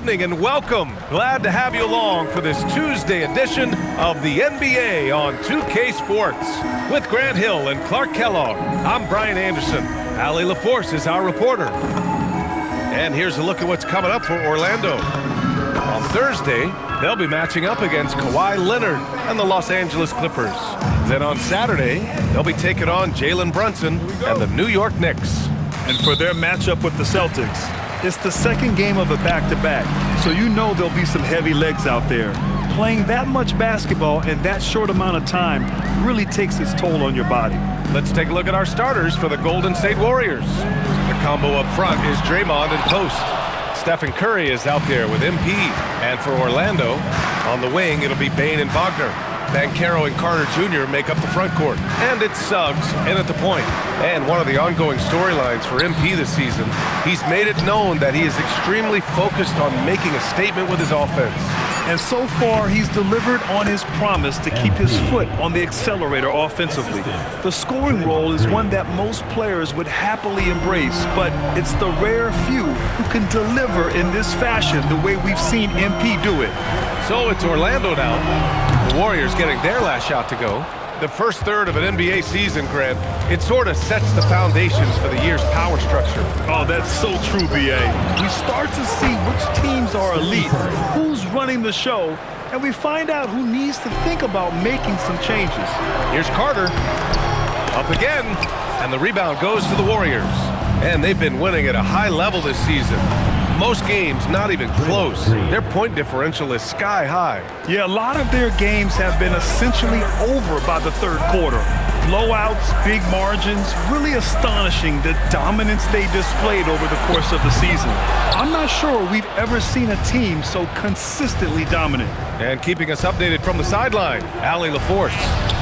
evening and welcome. Glad to have you along for this Tuesday edition of the NBA on 2K Sports. With Grant Hill and Clark Kellogg, I'm Brian Anderson. Allie LaForce is our reporter. And here's a look at what's coming up for Orlando. On Thursday, they'll be matching up against Kawhi Leonard and the Los Angeles Clippers. Then on Saturday, they'll be taking on Jalen Brunson and the New York Knicks. And for their matchup with the Celtics, it's the second game of a back-to-back, so you know there'll be some heavy legs out there. Playing that much basketball in that short amount of time really takes its toll on your body. Let's take a look at our starters for the Golden State Warriors. The combo up front is Draymond and Post. Stephen Curry is out there with MP. And for Orlando, on the wing, it'll be Bane and Wagner. Banchero and Carter Jr. make up the front court. And it's Suggs in at the point. And one of the ongoing storylines for MP this season, he's made it known that he is extremely focused on making a statement with his offense. And so far, he's delivered on his promise to keep his foot on the accelerator offensively. The scoring role is one that most players would happily embrace, but it's the rare few who can deliver in this fashion the way we've seen MP do it. So it's Orlando now. The Warriors getting their last shot to go. The first third of an NBA season, Grant, it sort of sets the foundations for the year's power structure. Oh, that's so true, B.A. We start to see which teams are elite, who's running the show, and we find out who needs to think about making some changes. Here's Carter. Up again. And the rebound goes to the Warriors. And they've been winning at a high level this season. Most games not even close. Their point differential is sky high. Yeah, a lot of their games have been essentially over by the third quarter. Blowouts, big margins, really astonishing the dominance they displayed over the course of the season. I'm not sure we've ever seen a team so consistently dominant. And keeping us updated from the sideline, Allie LaForce.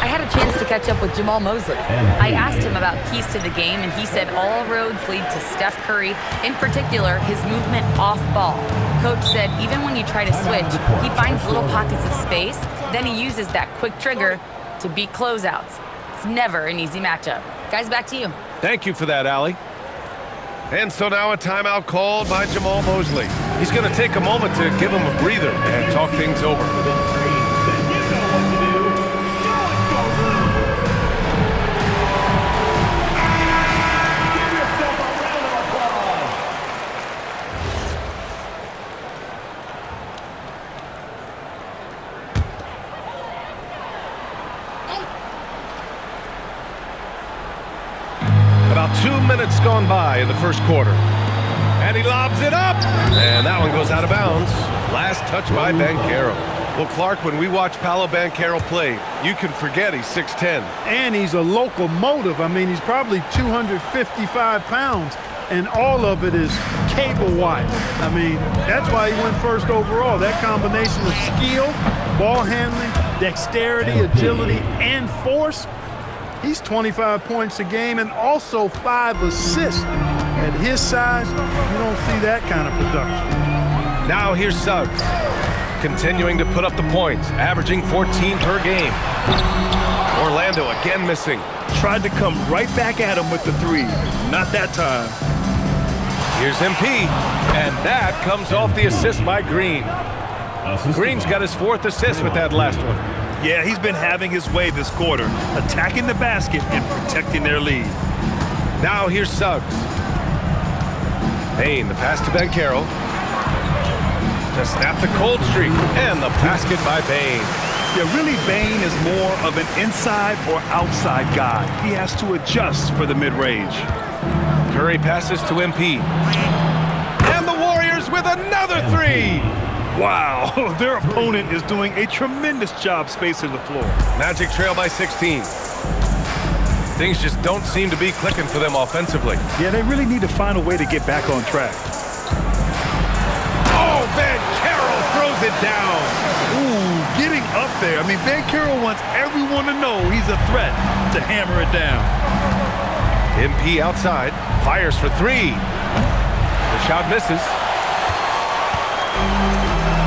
I had a chance to catch up with Jamal Mosley. I asked him about keys to the game, and he said all roads lead to Steph Curry, in particular, his movement off ball. Coach said even when you try to switch, he finds little pockets of space, then he uses that quick trigger to beat closeouts. It's never an easy matchup. Guys, back to you. Thank you for that, Allie. And so now a timeout called by Jamal Mosley. He's going to take a moment to give him a breather and talk things over. About 2 minutes gone by in the first quarter. And he lobs it up. And that one goes out of bounds. Last touch by Banchero. Well, Clark, when we watch Paolo Banchero play, you can forget he's 6'10". And he's a locomotive. I mean, he's probably 255 pounds. And all of it is cable wire. I mean, that's why he went first overall. That combination of skill, ball handling, dexterity, agility, and force. He's 25 points a game and also 5 assists. At his size, you don't see that kind of production. Now here's Suggs, continuing to put up the points, averaging 14 per game. Orlando again missing. Tried to come right back at him with the three. Not that time. Here's MP, and that comes off the assist by Green. Green's got his 4th assist with that last one. Yeah, he's been having his way this quarter, attacking the basket and protecting their lead. Now here's Suggs. Bane, the pass to Banchero. To snap the cold streak, and the basket by Bane. Yeah, really, Bane is more of an inside or outside guy. He has to adjust for the mid-range. Curry passes to MP. And the Warriors with another 3! Wow, their opponent is doing a tremendous job spacing the floor. Magic trail by 16. Things just don't seem to be clicking for them offensively. Yeah, they really need to find a way to get back on track. Oh, Banchero throws it down. Ooh, getting up there. I mean, Banchero wants everyone to know he's a threat to hammer it down. MP outside, fires for 3. The shot misses.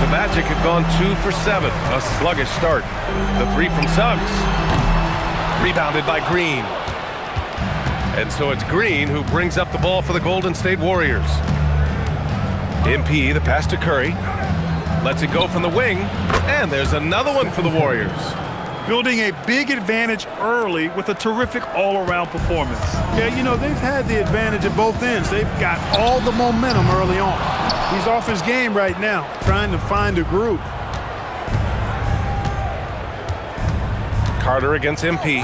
The Magic had gone 2 for 7, a sluggish start. The 3 from Suggs, rebounded by Green. And so it's Green who brings up the ball for the Golden State Warriors. MP, the pass to Curry. Lets it go from the wing. And there's another one for the Warriors. Building a big advantage early with a terrific all-around performance. Yeah, you know, they've had the advantage at both ends. They've got all the momentum early on. He's off his game right now, trying to find a groove. Carter against MP.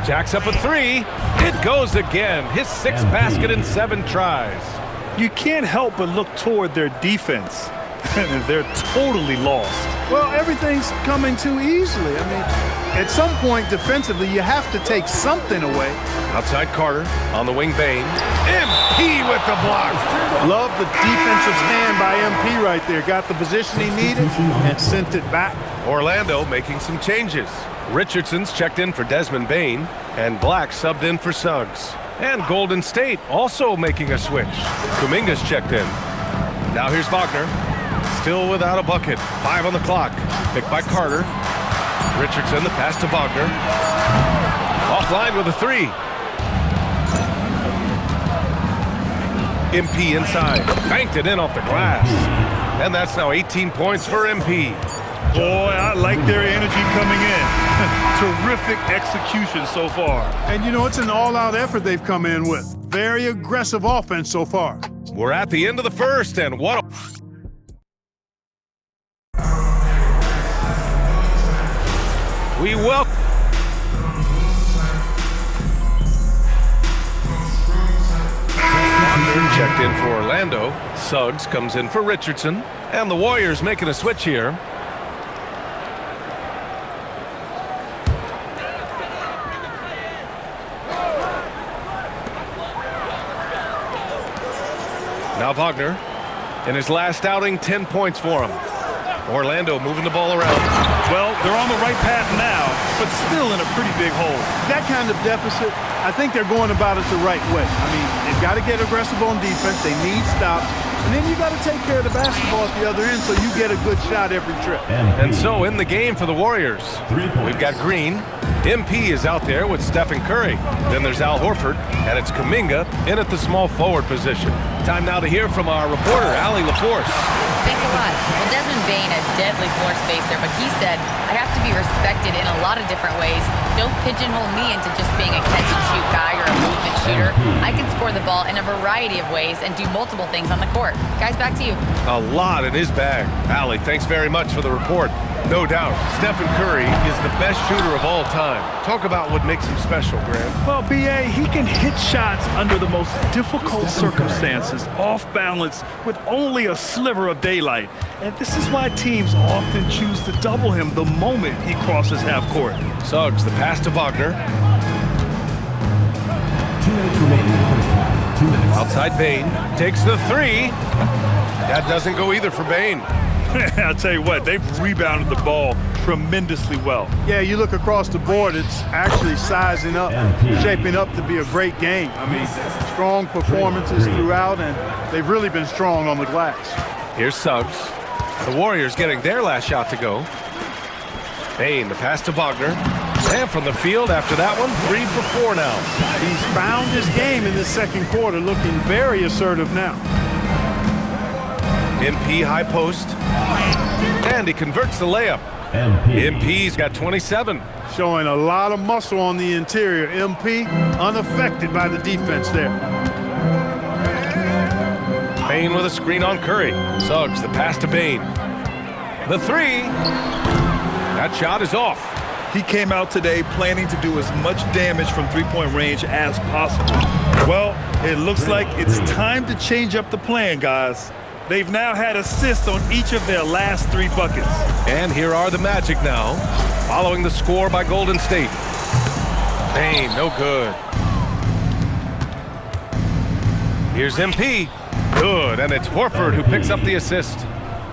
Jacks up a three. It goes again. His 6th basket in 7 tries. You can't help but look toward their defense. They're totally lost. Well, everything's coming too easily. I mean, at some point defensively, you have to take something away. Outside Carter, on the wing Bane. MP with the block. Love the defensive stand by MP right there. Got the position he needed and sent it back. Orlando making some changes. Richardson's checked in for Desmond Bane, and Black subbed in for Suggs. And Golden State also making a switch. Kuminga's checked in. Now here's Wagner. Still without a bucket. 5 on the clock. Picked by Carter. Richardson, the pass to Wagner. Offline with a 3. MP inside. Banked it in off the glass. And that's now 18 points for MP. Boy, I like their energy coming in. Terrific execution so far. And, you know, it's an all-out effort they've come in with. Very aggressive offense so far. We're at the end of the first, and what a... We welcome... Checked in for Orlando. Suggs comes in for Richardson. And the Warriors making a switch here. Now Wagner. In his last outing, 10 points for him. Orlando moving the ball around. Well, they're on the right path now, but still in a pretty big hole. That kind of deficit, I think they're going about it the right way. I mean, they've got to get aggressive on defense. They need stops. And then you got to take care of the basketball at the other end so you get a good shot every trip. And so in the game for the Warriors, we've got Green. MP is out there with Stephen Curry. Then there's Al Horford, and it's Kuminga in at the small forward position. Time now to hear from our reporter, Allie LaForce. Thanks a lot. Well, Desmond Bane, a deadly floor spacer, but he said, I have to be respected in a lot of different ways. Don't pigeonhole me into just being a catch-and-shoot guy or a movement shooter. I can score the ball in a variety of ways and do multiple things on the court. Guys, back to you. A lot in his bag. Allie, thanks very much for the report. No doubt, Stephen Curry is the best shooter of all time. Talk about what makes him special, Grant. Well, B.A., he can hit shots under the most difficult circumstances, off balance, with only a sliver of daylight. And this is why teams often choose to double him the moment he crosses half court. Suggs, the pass to Wagner. 2 minutes remaining in the first half. 2 minutes. Outside Bane. Takes the 3. That doesn't go either for Bane. I'll tell you what, they've rebounded the ball tremendously well. Yeah, you look across the board, it's actually sizing up, shaping up to be a great game. I mean, strong performances throughout, and they've really been strong on the glass. Here's Suggs. The Warriors getting their last shot to go. Bane, the pass to Wagner. And from the field after that one, 3 for 4 now. He's found his game in the second quarter, looking very assertive now. MP high post. And he converts the layup. MP's got 27. Showing a lot of muscle on the interior. MP unaffected by the defense there. Bane with a screen on Curry. Suggs, the pass to Bane. The 3. That shot is off. He came out today planning to do as much damage from three-point range as possible. Well, it looks like it's time to change up the plan, guys. They've now had assists on each of their last 3 buckets. And here are the Magic now, following the score by Golden State. Bane, no good. Here's MP. Good, and it's Horford who picks up the assist.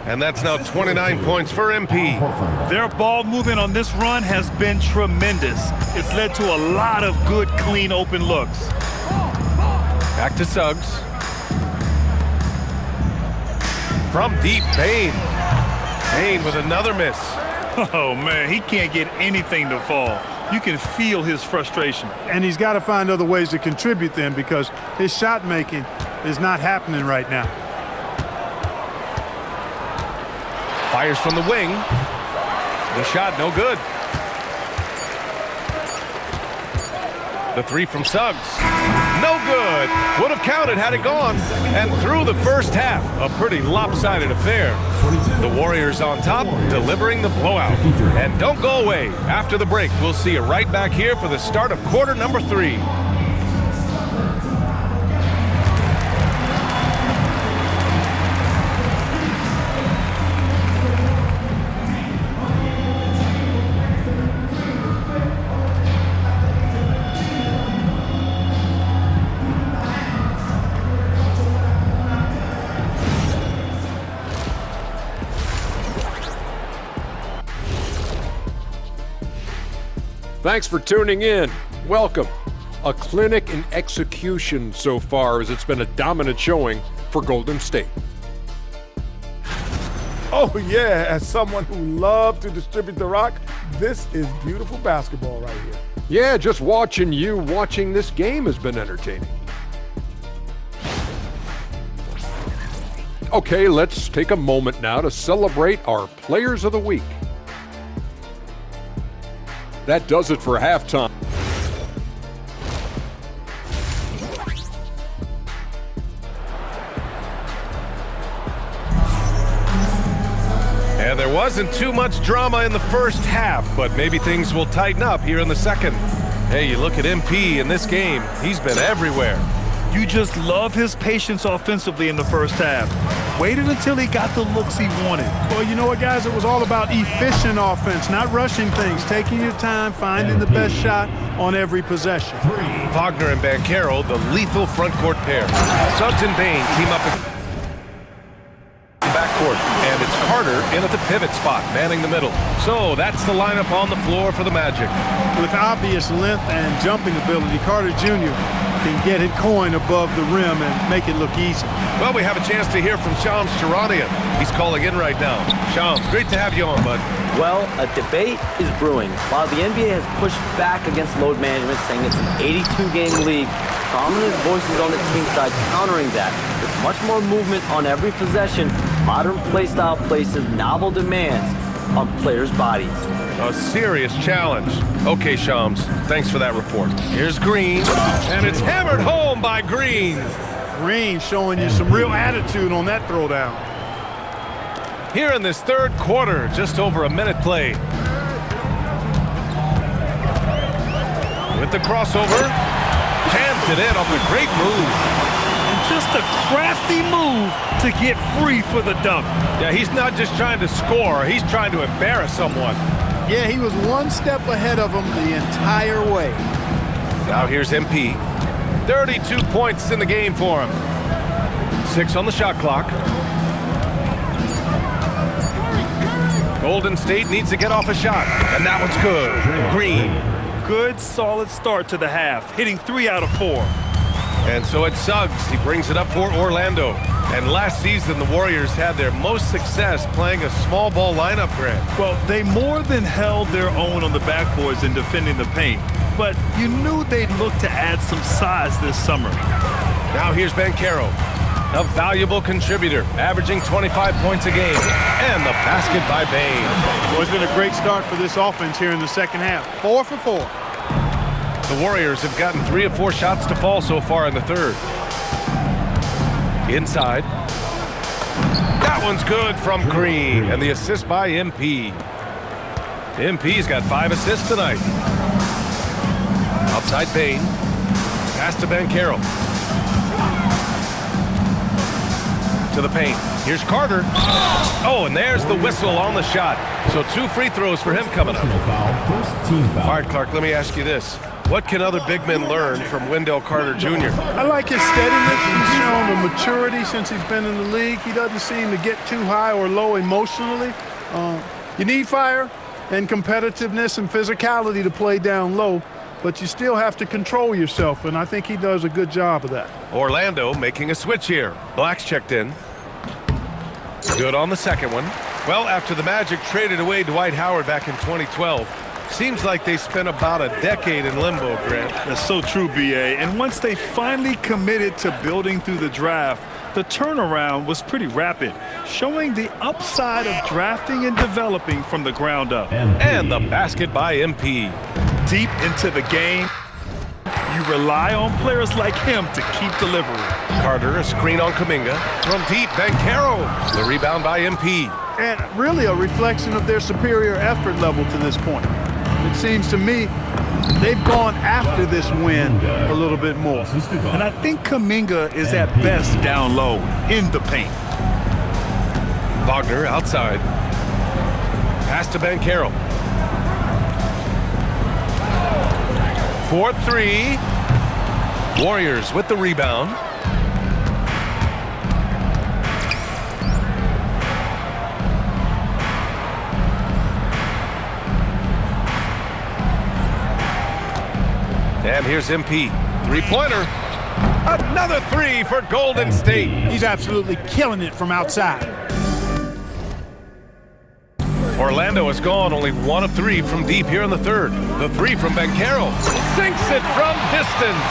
And that's now 29 points for MP. Their ball movement on this run has been tremendous. It's led to a lot of good, clean, open looks. Back to Suggs. From deep, Bane. Bane with another miss. Oh, man, he can't get anything to fall. You can feel his frustration. And he's got to find other ways to contribute then, because his shot making is not happening right now. Fires from the wing. The shot, no good. The three from Suggs. No good. Would have counted had it gone. And through the first half, a pretty lopsided affair. The Warriors on top, delivering the blowout. And don't go away. After the break, we'll see you right back here for the start of quarter number 3. Thanks for tuning in. Welcome. A clinic in execution so far, as it's been a dominant showing for Golden State. Oh yeah, as someone who loves to distribute the rock, this is beautiful basketball right here. Yeah, just watching this game has been entertaining. Okay, let's take a moment now to celebrate our Players of the Week. That does it for halftime. And there wasn't too much drama in the first half, but maybe things will tighten up here in the second. Hey, you look at MP in this game, he's been everywhere. You just love his patience offensively in the first half. Waited until he got the looks he wanted. Well, you know what, guys? It was all about efficient offense, not rushing things, taking your time, finding the best shot on every possession. Wagner and Banchero, the lethal front court pair. Suggs and Bane team up in backcourt, and it's Carter in at the pivot spot, manning the middle. So that's the lineup on the floor for the Magic. With obvious length and jumping ability, Carter Jr. can get it coin above the rim and make it look easy. Well, we have a chance to hear from Shams Charania. He's calling in right now. Shams, great to have you on, bud. Well, a debate is brewing. While the NBA has pushed back against load management, saying it's an 82-game league, prominent voices on the team side countering that. With much more movement on every possession, modern play style places novel demands on players' bodies. A serious challenge. Okay, Shams, thanks for that report. Here's Green, and it's hammered home by Green. Green showing you some real attitude on that throwdown. Here in this third quarter, just over a minute play. With the crossover, jams it in off a great move. And just a crafty move to get free for the dunk. Yeah, he's not just trying to score, he's trying to embarrass someone. Yeah, he was one step ahead of him the entire way. Now here's MP. 32 points in the game for him. 6 on the shot clock. Golden State needs to get off a shot, and that one's good. Green. Good, solid start to the half, hitting 3 out of 4. And so it's Suggs. He brings it up for Orlando. And last season, the Warriors had their most success playing a small ball lineup, Grant. Well, they more than held their own on the backboards in defending the paint. But you knew they'd look to add some size this summer. Now here's Banchero, a valuable contributor, averaging 25 points a game. And the basket by Bane. Well, it's been a great start for this offense here in the second half. 4 for 4. The Warriors have gotten 3 of 4 shots to fall so far in the third. Inside. That one's good from Green. And the assist by MP. MP's got 5 assists tonight. Outside Bane. Pass to Banchero. To the paint. Here's Carter. Oh, and there's the whistle on the shot. So 2 free throws for him coming up. First team foul. All right, Clark, let me ask you this. What can other big men learn from Wendell Carter Jr.? I like his steadiness. He's shown a maturity since he's been in the league. He doesn't seem to get too high or low emotionally. You need fire and competitiveness and physicality to play down low, but you still have to control yourself, and I think he does a good job of that. Orlando making a switch here. Black's checked in. Good on the second one. Well, after the Magic traded away Dwight Howard back in 2012, Seems like they spent about a decade in limbo, Grant. That's so true, B.A. And once they finally committed to building through the draft, the turnaround was pretty rapid, showing the upside of drafting and developing from the ground up. And the basket by MP. Deep into the game, you rely on players like him to keep delivering. Carter, a screen on Kuminga. From deep, Banchero. The rebound by MP. And really a reflection of their superior effort level to this point. It seems to me they've gone after this win a little bit more. And I think Kuminga is at best down low in the paint. Wagner outside. Pass to Banchero. 4-3. Warriors with the rebound. And here's MP. Three-pointer. Another three for Golden State. He's absolutely killing it from outside. Orlando has gone only 1 of 3 from deep here in the third. The three from Banchero. Sinks it from distance.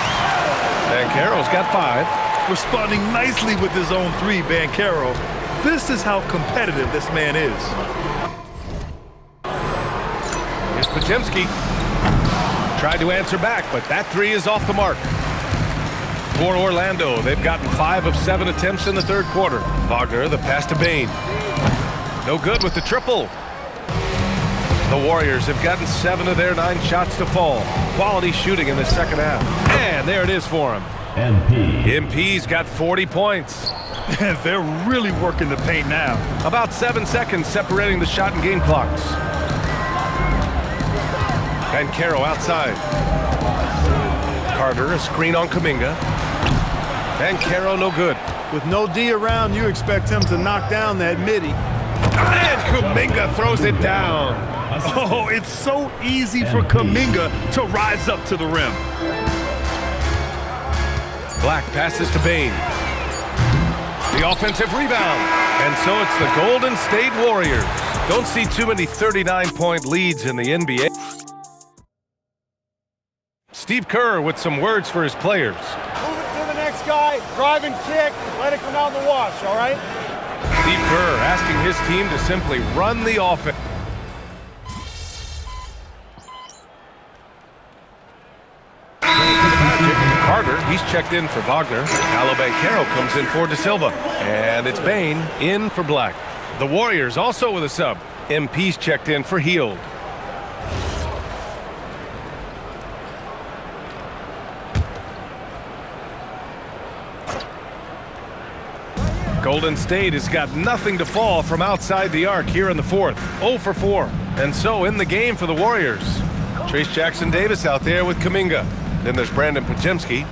Banchero's got 5. Responding nicely with his own three, Banchero. This is how competitive this man is. Here's Podziemski. Tried to answer back, but that three is off the mark. For Orlando, they've gotten 5 of 7 attempts in the third quarter. Wagner, the pass to Bane. No good with the triple. The Warriors have gotten 7 of their 9 shots to fall. Quality shooting in the second half. And there it is for him. MP's got 40 points. They're really working the paint now. About 7 seconds separating the shot and game clocks. Banchero outside. Carter, a screen on Kuminga. Banchero no good. With no D around, you expect him to knock down that midi. And Kuminga throws it down. Oh, it's so easy for Kuminga to rise up to the rim. Black passes to Bane. The offensive rebound. And so it's the Golden State Warriors. Don't see too many 39-point leads in the NBA. Steve Kerr with some words for his players. Move it to the next guy, drive and kick, let it come out in the wash, all right? Steve Kerr asking his team to simply run the offense. Carter, he's checked in for Wagner. Paolo Banchero comes in for De Silva. And it's Bane in for Black. The Warriors also with a sub. MP's checked in for Hield. Golden State has got nothing to fall from outside the arc here in the fourth. 0 for 4. And so in the game for the Warriors. Trace Jackson Davis out there with Kuminga. Then there's Brandon Podziemski.